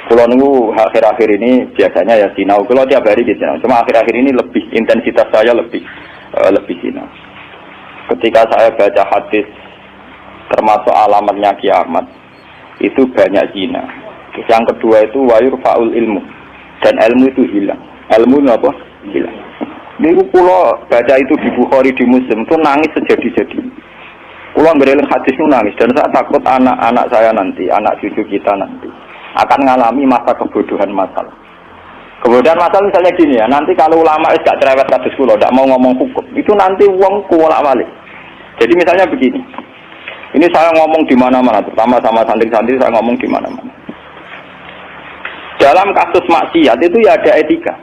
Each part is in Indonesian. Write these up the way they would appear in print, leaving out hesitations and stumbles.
Kalau nunggu akhir-akhir ini biasanya ya sinau. Kalau tiap hari di sinau. Cuma akhir-akhir ini lebih intensitas saya lebih sinau. Ketika saya baca hadis termasuk alamatnya kiamat itu banyak zina. Yang kedua itu wayur faul ilmu dan ilmu itu hilang. Ilmu apa? Hilang. Ini kalau baca itu di Bukhari di Muslim itu nangis sejadi-jadi. Kalau ngereling hadis itu nangis dan saya takut anak-anak saya nanti, anak cucu kita nanti akan mengalami masa kebodohan masalah. Kebodohan masalah misalnya gini ya, nanti kalau ulama gak cerewet kados kula, ndak mau ngomong hukum, itu nanti wong kuwolak-walik. Jadi misalnya begini, ini saya ngomong di mana-mana, terutama sama santri-santri saya ngomong di mana-mana. Dalam kasus maksiat itu ya ada etika.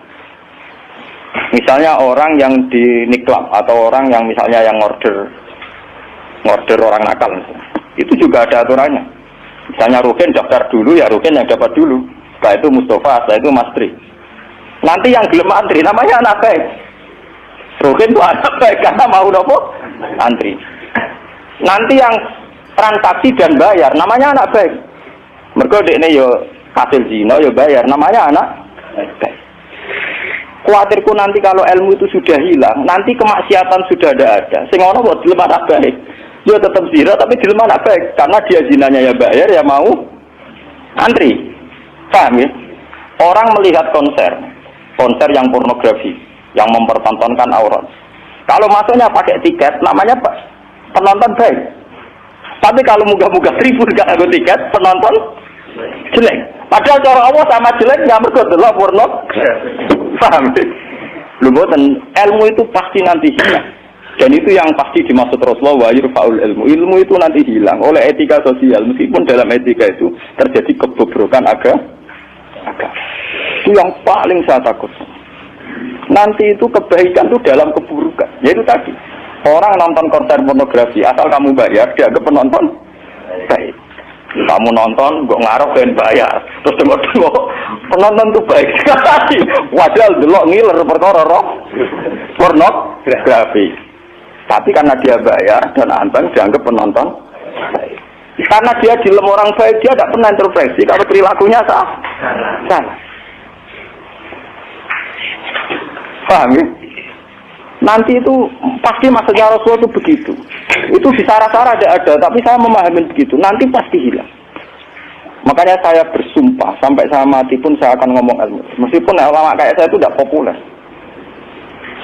Misalnya orang yang di niklab atau orang yang misalnya yang order orang nakal, itu juga ada aturannya. Misalnya Rukin daftar dulu, ya Rukin yang dapat dulu. Setelah itu Mustafa, setelah itu Mas Tri. Nanti yang gelem antri, namanya anak baik. Rukin itu anak baik, karena mau nopo antri. Nanti yang transaksi dan bayar, namanya anak baik. Mereka dekne yo hasil zina, yo bayar, namanya anak baik. Khawatirku nanti kalau ilmu itu sudah hilang, nanti kemaksiatan sudah ada. Sing ono kok gelem anak baik. Dia tetap zina tapi di mana baik karena dia zinanya ya bayar ya mau antri. Paham ya? Orang melihat konser yang pornografi, yang mempertontonkan aurat. Kalau masuknya pakai tiket, namanya penonton baik. Tapi kalau muga-muga tribun gak ada tiket, penonton jelek. Padahal cara Allah sama jelek nggak mergo delok porno. Paham ya? Lho mboten, ilmu itu pasti nanti hilang. Dan itu yang pasti dimaksud Rasulullah wa yurfa'ul ilmu. Ilmu itu nanti hilang oleh etika sosial. Meskipun dalam etika itu terjadi kebobrokan agama. Itu yang paling saya takut. Nanti itu kebaikan itu dalam keburukan. Yaitu tadi. Orang nonton konser pornografi asal kamu bayar, dianggap penonton baik. Kamu nonton, kok ngarep dan bayar. Terus tengok-tengok, penonton itu baik sekali. Wajar delok ngiler perkara pornografi. Tapi karena dia bayar dan anteng dianggap penonton baik. Karena dia dilem orang baik, dia tidak pernah intervensi kalau perilakunya salah. Paham ya? Nanti itu pasti maksudnya Rasulullah itu begitu. Itu di sarah-sarah ada, tapi saya memahami begitu. Nanti pasti hilang. Makanya saya bersumpah sampai saya mati pun saya akan ngomong ilmu. Meskipun ulama kayak saya itu tidak populer.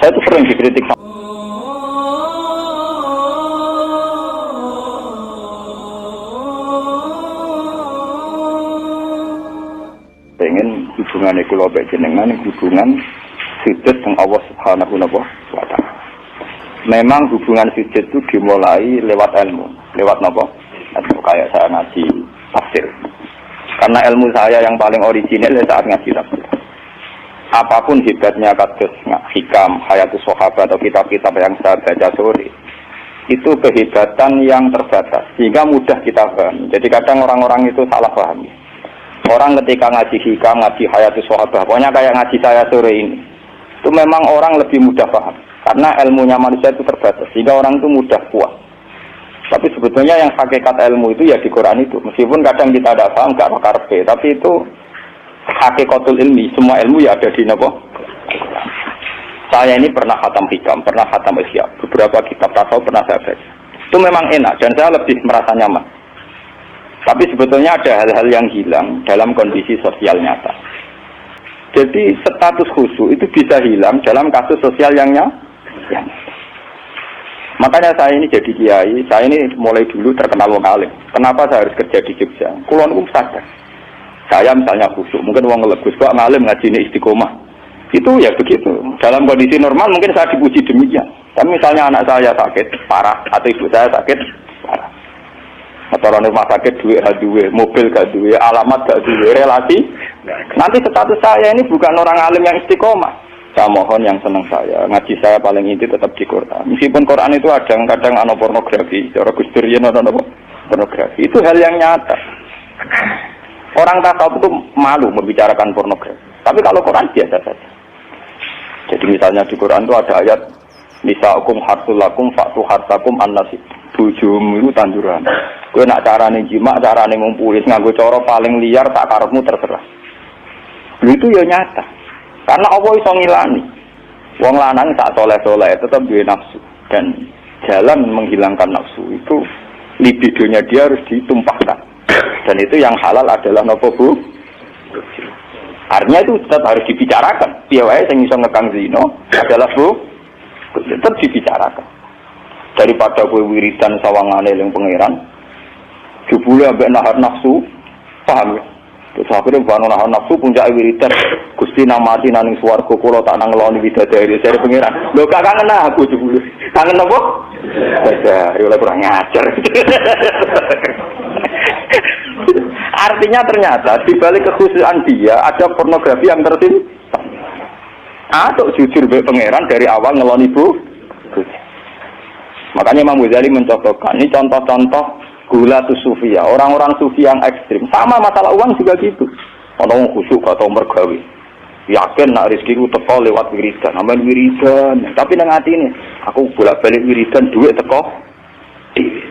Saya itu sering dikritik. Pengen hubungan kula mbek jenengan hubungan sujud dengan Allah Subhanahu wa taala. Memang hubungan sujud itu dimulai lewat ilmu, lewat napa? Kayak saya ngaji tafsir. Karena ilmu saya yang paling original saat ngaji tafsir. Apapun hebatnya kados hikam, hayatus sahabat atau kitab-kitab yang saya baca sore, itu kehebatan yang terbatas sehingga mudah kita paham. Jadi kadang orang-orang itu salah paham. Orang ketika ngaji hikam, ngaji hayatus sahabat, pokoknya kayak ngaji saya sore ini, itu memang orang lebih mudah paham. Karena ilmunya manusia itu terbatas, sehingga orang itu mudah puas. Tapi sebetulnya yang hakikat ilmu itu ya di Quran itu. Meskipun kadang kita tidak paham, gak karpe, tapi itu hakikatul ilmi. Semua ilmu ya ada di Nabi. Saya ini pernah khatam hikam, pernah khatam ihya. Beberapa kitab tasawuf pernah saya baca. Itu memang enak dan saya lebih merasa nyaman. Tapi sebetulnya ada hal-hal yang hilang dalam kondisi sosial nyata. Jadi status khusyuk itu bisa hilang dalam kasus sosial yang nyata. Makanya saya ini jadi kiai, saya ini mulai dulu terkenal wong alim. Kenapa saya harus kerja di Jogja? Kulon sadar. Saya misalnya khusyuk, mungkin wong ngelegus kok ngalim ngaji ini istiqomah. Itu ya begitu. Dalam kondisi normal mungkin saya dipuji demikian. Tapi misalnya anak saya sakit parah atau ibu saya sakit parah. Atau orang rumah sakit duit gak duit, mobil gak duit, alamat gak duit, relasi. Nanti status saya ini bukan orang alim yang istiqomah. Saya mohon yang senang saya, ngaji saya paling inti tetap di Quran. Meskipun Quran itu kadang ada pornografi, cara Gus Dur ada pornografi. Itu hal yang nyata. Orang tasawuf itu malu membicarakan pornografi. Tapi kalau Quran biasa saja. Jadi misalnya di Quran itu ada ayat nisa'ukum harsul lakum fa'tu harsakum an-nasib. Bojomu itu tanduran. Kowe nak carane jimak, carane ngumpulis nganggo cara paling liar tak karepmu terserah. Itu ya nyata. Karena Allah iso ngilani. Wong lanang sak soleh-soleh tetap duwe nafsu dan jalan menghilangkan nafsu itu libidonya dia harus ditumpahkan. Dan itu yang halal adalah nopo Bu? Artinya itu tetap harus dibicarakan. Piye wae sing iso ngekang zina adalah Bu, tetap dibicarakan. Daripada kowe wiridan sawangane ning pangeran, jebule ambek nahan nafsu, paham ya? Terus akhirnya bukan nahan nafsu puncak wiridan, Gusti namati nang swarga kula tak nang ngeloni widadari dari pangeran. Lho gak kangen aku jebule. Kangen apa? Widadari oleh kurang ngajar. Artinya ternyata di balik kekhususan dia ada pornografi yang tersimpan. Atau jujur be pangeran dari awal ngeloni Bu. Makanya Imam Ghazali mencontohkan ini contoh-contoh gula tu sufi ya, orang-orang sufi yang ekstrim. Sama masalah uang juga gitu. Orang khusyuk atau mergawe. Yakin nak rezeki ku teko lewat wiridan, amal wiridan. Tapi nang hati ini, aku bolak-balik wiridan duit teko.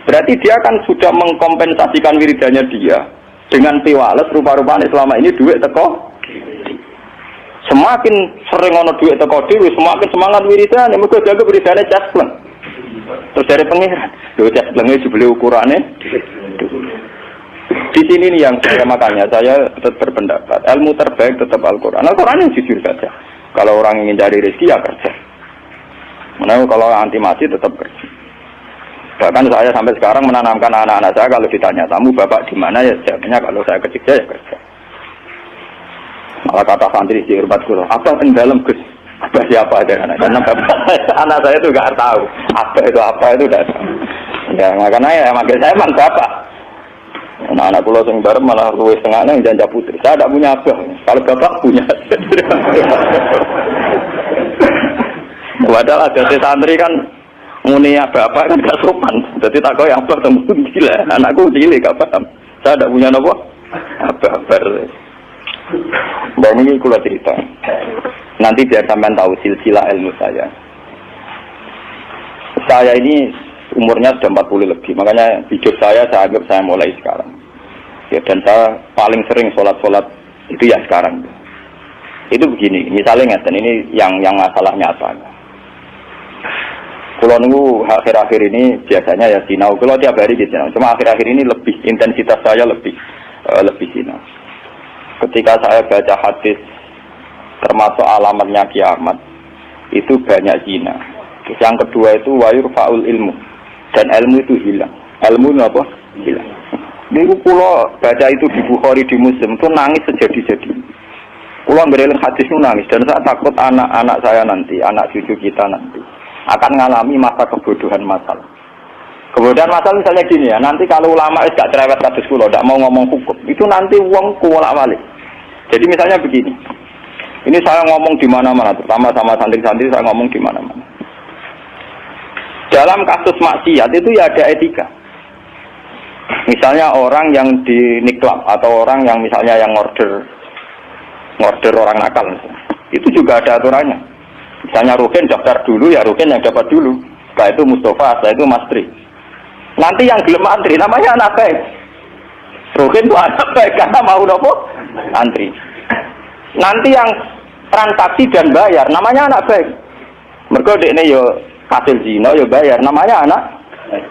Berarti dia kan sudah mengkompensasikan wiridannya dia dengan piwales rupa-rupanya selama ini duit teko. Semakin sering ono duit teko dhewe, semakin semangat wiridan. Mergo jaga wiridane caspleng. Terus dari pengiran, lho casplenge jebule ukurane. Di sini nih yang saya makanya saya tetap berpendapat ilmu terbaik tetap Al-Quran. Al-Quran yang jujur saja. Kalau orang ingin cari rezeki ya kerja. Mana kalau anti mati tetap kerja. Bahkan saya sampai sekarang menanamkan anak-anak saya kalau ditanya tamu bapak di mana ya jawabnya kalau saya kerja ya kerja. Malah kata santri di hormat guru, apa yang dalam Gus? Apa siapa ada anak saya itu nggak tahu apa itu tidak tahu. Ya makanya ya makanya saya emang bapak. Anak-anak pulau sing bareng malah luwes tengahnya yang janda putri. Saya tidak punya abah. Kalau bapak punya. Padahal ada santri kan muni bapak kan gak sopan. Jadi tak kau yang abah temu gila. Anakku cilik gak paham. Saya tidak punya apa? Abah. Dan ini kula cerita. Nanti biar sampean tahu silsilah ilmu saya. Saya ini umurnya sudah 40 lebih, makanya hidup saya anggap saya mulai sekarang. Ya, dan saya paling sering sholat itu ya sekarang. Itu begini, misalnya ngeten ini yang masalah nyata. Kalau nunggu akhir-akhir ini biasanya ya sinau. Kalau tiap hari di sinau, cuma akhir-akhir ini lebih intensitas saya lebih sinau. Ketika saya baca hadis termasuk alamatnya kiamat, itu banyak zina. Terus yang kedua itu wayur faul ilmu. Dan ilmu itu hilang. Ilmu itu apa? Hilang. Ini pulau baca itu di Bukhari di Muslim itu nangis sejadi-jadi. Pulau bereling hadis itu nangis dan saya takut anak-anak saya nanti, anak cucu kita nanti akan mengalami masa kebodohan masalah. Kebodohan masalah misalnya gini ya, nanti kalau ulama tidak cerewet kados kula, tidak mau ngomong hukum, itu nanti uang kuwalak-walik. Jadi misalnya begini. Ini saya ngomong di mana-mana, terutama sama santri-santri saya ngomong di mana-mana. Dalam kasus maksiat itu ya ada etika. Misalnya orang yang di niklab atau orang yang misalnya yang order orang nakal, itu juga ada aturannya. Misalnya Rukin daftar dulu ya Rukin yang dapat dulu. Setelah itu Mustafa, setelah itu Mastri. Nanti yang gelem antri namanya anak baik. Rukin itu anak baik karena mau nopo antri. Nanti yang transaksi dan bayar namanya anak baik. Mergo dekne yo hasil zina yo bayar namanya anak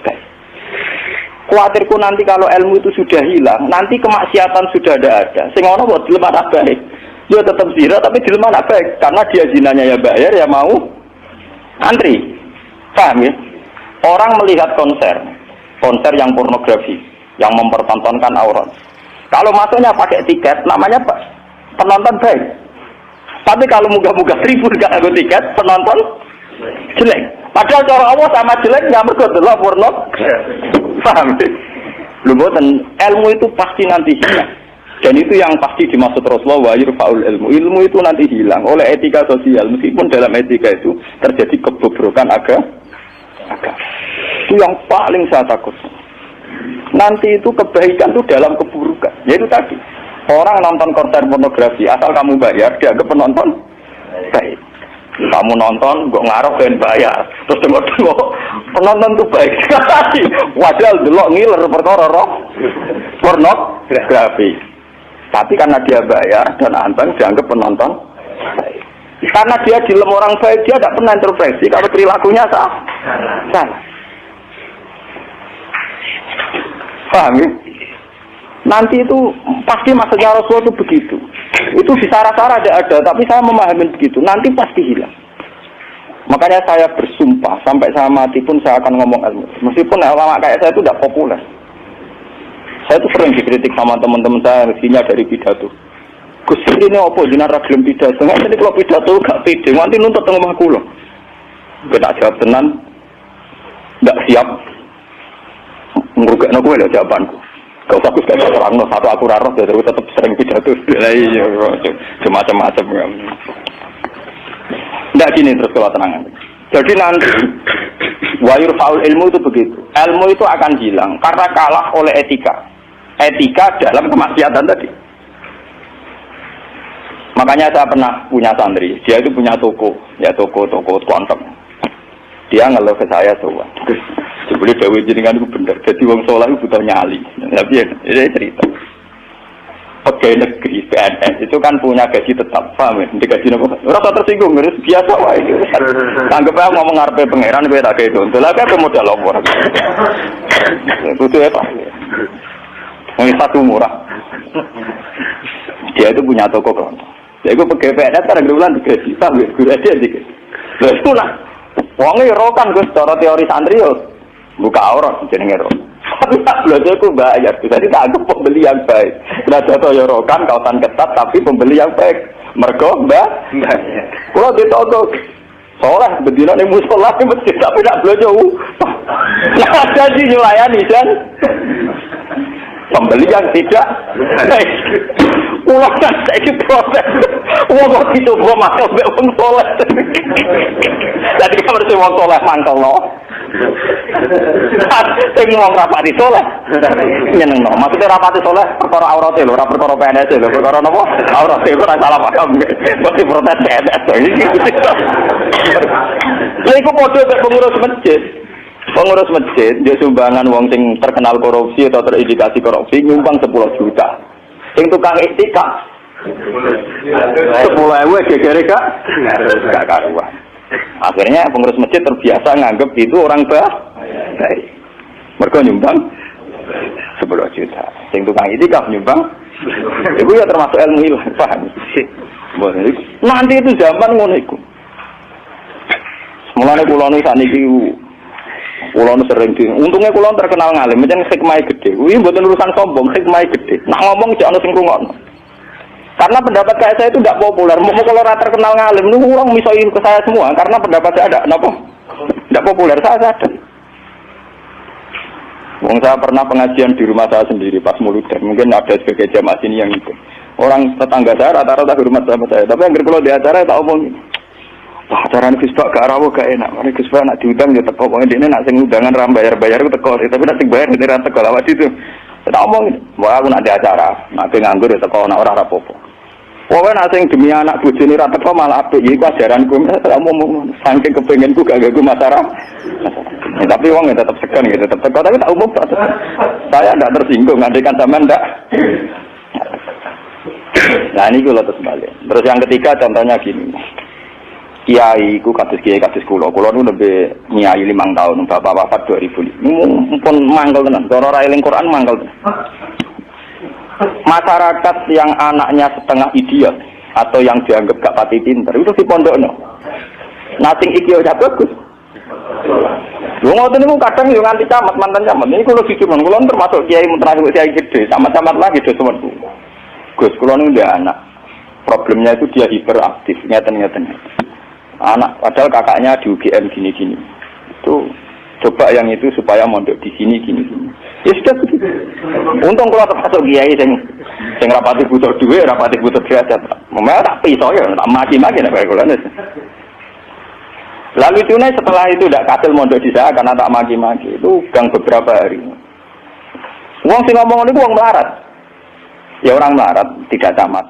baik. Kuatirku nanti kalau ilmu itu sudah hilang, nanti kemaksiatan sudah ada. Sing ono buat dilem anak baik. Yo tetap zina tapi dilem anak baik karena dia zinanya ya bayar ya mau antri. Paham ya? Orang melihat konser yang pornografi, yang mempertontonkan aurat. Kalau masuknya pakai tiket, namanya apa? Penonton baik. Tapi kalau muga-muga 1000 gak ada tiket, penonton jelek. Padahal cara Allah sama jelek nggak mergo delok porno. Paham? Lho mboten, ilmu itu pasti nanti hilang. Dan itu yang pasti dimaksud Rasulullah wa yurfa'ul ilmu. Ilmu itu nanti hilang oleh etika sosial. Meskipun dalam etika itu terjadi kebobrokan agama. Itu yang paling saya takut. Nanti itu kebaikan itu dalam keburukan. Yaitu tadi. Orang nonton konser pornografi, asal kamu bayar, dianggap penonton baik. Kamu nonton, kok ngarep dan bayar. Terus tengok-tengok, penonton itu baik sekali. Wajar delok ngiler perkara pornografi. Tapi karena dia bayar dan Anton dianggap penonton baik. Karena dia dilem orang baik, dia tidak pernah intervensi kalau perilakunya salah. Paham ya? Nanti itu pasti maksudnya Rasulullah itu begitu. Itu di sarah-sarah ada, tapi saya memahami begitu. Nanti pasti hilang. Makanya saya bersumpah sampai saya mati pun saya akan ngomong ilmu. Meskipun ulama kayak saya itu tidak populer. Saya itu sering dikritik sama teman-teman saya mestinya dari pidato. Gus ini apa jenara gelem pidato? Nggak jadi kalau pidato gak pede. Nanti nuntut teng omah kula. Kita jawab tenan. Tidak siap. Ngrugekno kowe lho jawabanku. Gak usah Gus gak terangno satu aku ra roh terus tetep sering pidato. Lah iya macam-macam. Tidak gini terus kalau tenangan. Jadi nanti wayur faul ilmu itu begitu. Ilmu itu akan hilang karena kalah oleh etika. Etika dalam kemaksiatan tadi. Makanya saya pernah punya santri. Dia itu punya toko, ya toko konten. Dia ngeluh ke saya semua. Sebelum Dewi jenengan itu benar. Jadi wong soleh itu butuh nyali. Tapi ini cerita. Pegawai negeri PNS itu kan punya gaji tetap, paham ya? Nanti gaji apa? Rasa tersinggung, harus biasa wah itu. Anggap aja ngomong ngarepe pangeran, gue tak kayak itu. Itulah kan modal lopor. Itu ya pak. Ini satu murah. Dia itu punya toko kan. Dia itu pegawai PNS sekarang bulan digaji, paham ya? Gue aja dikit. Lalu itu lah. Uangnya rokan gue, secara teori santri yo. Buka aurat, jenenge rokan. Tapi tak belajar aku bayar, jadi tak anggap pembeli yang baik. Sudah jatuh yorokan, kawasan ketat, tapi pembeli yang baik. Mergo mbak, kalau ditodok, soleh, bedina nih musola nih masjid, tapi tak belajar. Nah jadi nyulayani kan, pembeli yang tidak baik. Ulang kan saya proses, uang itu gua masuk beung soleh. Jadi kamar si uang soleh mangkel no. Sing wong rapati soleh nyenengno. Maksudnya rapati soleh perkara aurate lho, ora perkara PNS lho, perkara napa? Aurate ora salah paham. Mesti protes PNS. Lha iku padha karo pengurus masjid. Pengurus masjid dia sumbangan wong sing terkenal korupsi atau terindikasi korupsi nyumbang 10 juta. Sing tukang iktikaf 10.000 gegere gak karuan. Akhirnya pengurus masjid terbiasa nganggep itu orang baik. Mereka nyumbang 10 juta. Sing tukang itikaf nyumbang, itu ya termasuk ilmu ilah, paham? Nanti itu zaman ngono iku. Mulane kula nu sakniki kula nu sering di. Untungnya kula terkenal ngalim, pancen hikmahe gedhe. Kuwi mboten urusan sombong, hikmahe gedhe. Nak ngomong jek ana sing rungokno. Karena pendapat saya itu tidak populer. Mau kalau rata terkenal ngalim, lu orang misoin ke saya semua. Karena pendapat saya ada, kenapa? Tidak populer, saya sadar. Wong saya pernah pengajian di rumah saya sendiri pas Muludan. Mungkin ada sebagai jamaah sini yang ikut. Orang tetangga saya rata-rata hormat sama saya. Tapi yang kalau di acara tak omong, wah acara ini Gus Pak gak rawo gak enak. Mari Gus Pak nak diundang ya teko. Pokoknya dia nak sing undangan ram bayar itu teko. Tapi nak sing bayar dia ra teko lawat itu. Tak omong, wah aku nak di acara, nak nganggur ya teko, nak ora rapopo. Pokoknya nak sing demi anak bojone ra teko malah apik iki ajaranku ngomong saking kepenginku gak ganggu masyarakat. Tapi wong tetap segan gitu, tetap teko tapi tak umum. Saya ndak tersinggung, andekan sampean ndak. Nah ini kula terus balik. Terus yang ketiga contohnya gini. Kiai ku kados kula. Kula nu lebih nyai 5 tahun, bapak wafat 2005. Mumpun mangkel tenan. Cara ra eling Quran mangkel tenan. Masyarakat yang anaknya setengah idiot atau yang dianggap gak pati pinter itu di pondokno. Nating iki ora bagus. Lu ngoten niku kadang yo nganti camat mantan camat. Ini kula jujur men, kula termasuk kiai terakhir kiai gede, sama camat lagi do semetu. Gus kula nu ndek anak. Problemnya itu dia hiperaktif, ngeten-ngeten. Anak padahal kakaknya di UGM gini-gini. Itu coba yang itu supaya mondok di sini gini-gini. Ya sudah begitu. Untung kalau termasuk kiai sing rapati butuh duit, rapati butuh derajat. Memang tak pisau ya, tak maki-maki nek kula. Lalu itu setelah itu tidak kasil mondok di saya karena tak maki-maki. Itu gang beberapa hari. Wong sing ngomong niku wong melarat. Ya orang melarat, tidak camat.